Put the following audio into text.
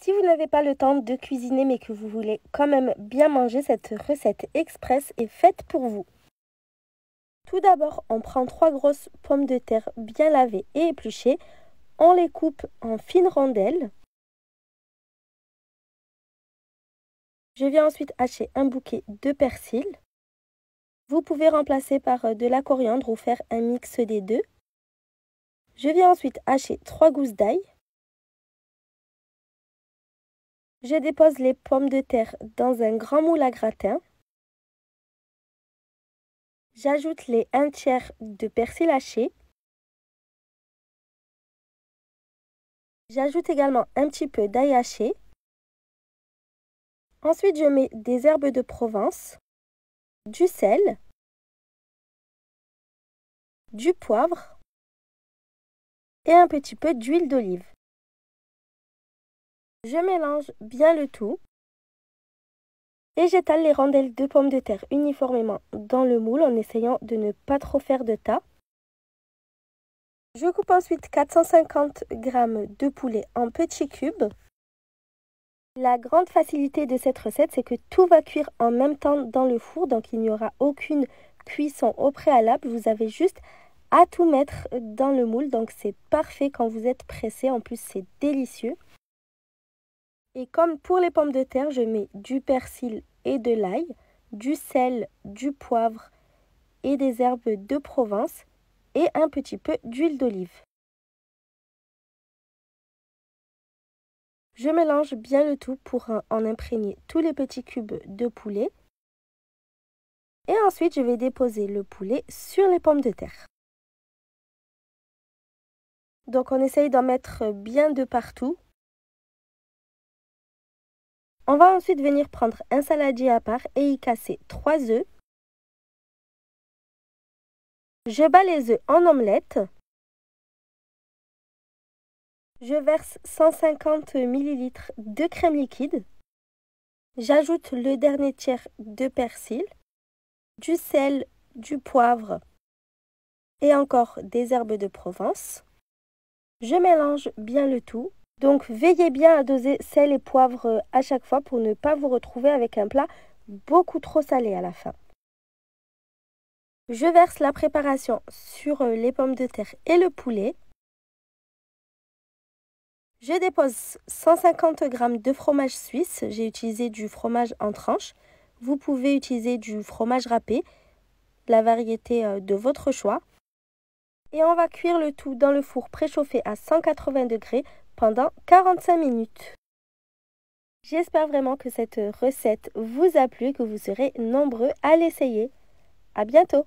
Si vous n'avez pas le temps de cuisiner mais que vous voulez quand même bien manger, cette recette express est faite pour vous. Tout d'abord, on prend 3 grosses pommes de terre bien lavées et épluchées. On les coupe en fines rondelles. Je viens ensuite hacher un bouquet de persil. Vous pouvez remplacer par de la coriandre ou faire un mix des deux. Je viens ensuite hacher 3 gousses d'ail. Je dépose les pommes de terre dans un grand moule à gratin. J'ajoute les 1/3 de persil haché. J'ajoute également un petit peu d'ail haché. Ensuite, je mets des herbes de Provence, du sel, du poivre et un petit peu d'huile d'olive. Je mélange bien le tout et j'étale les rondelles de pommes de terre uniformément dans le moule en essayant de ne pas trop faire de tas. Je coupe ensuite 450 g de poulet en petits cubes. La grande facilité de cette recette, c'est que tout va cuire en même temps dans le four, donc il n'y aura aucune cuisson au préalable. Vous avez juste à tout mettre dans le moule, donc c'est parfait quand vous êtes pressé. En plus, c'est délicieux. Et comme pour les pommes de terre, je mets du persil et de l'ail, du sel, du poivre et des herbes de Provence et un petit peu d'huile d'olive. Je mélange bien le tout pour en imprégner tous les petits cubes de poulet. Et ensuite, je vais déposer le poulet sur les pommes de terre. Donc, on essaye d'en mettre bien de partout. On va ensuite venir prendre un saladier à part et y casser 3 œufs. Je bats les œufs en omelette. Je verse 150 ml de crème liquide. J'ajoute le dernier tiers de persil, du sel, du poivre et encore des herbes de Provence. Je mélange bien le tout. Donc veillez bien à doser sel et poivre à chaque fois pour ne pas vous retrouver avec un plat beaucoup trop salé à la fin. Je verse la préparation sur les pommes de terre et le poulet. Je dépose 150 g de fromage suisse. J'ai utilisé du fromage en tranches. Vous pouvez utiliser du fromage râpé, la variété de votre choix. Et on va cuire le tout dans le four préchauffé à 180 degrés pendant 45 minutes. J'espère vraiment que cette recette vous a plu et que vous serez nombreux à l'essayer. À bientôt!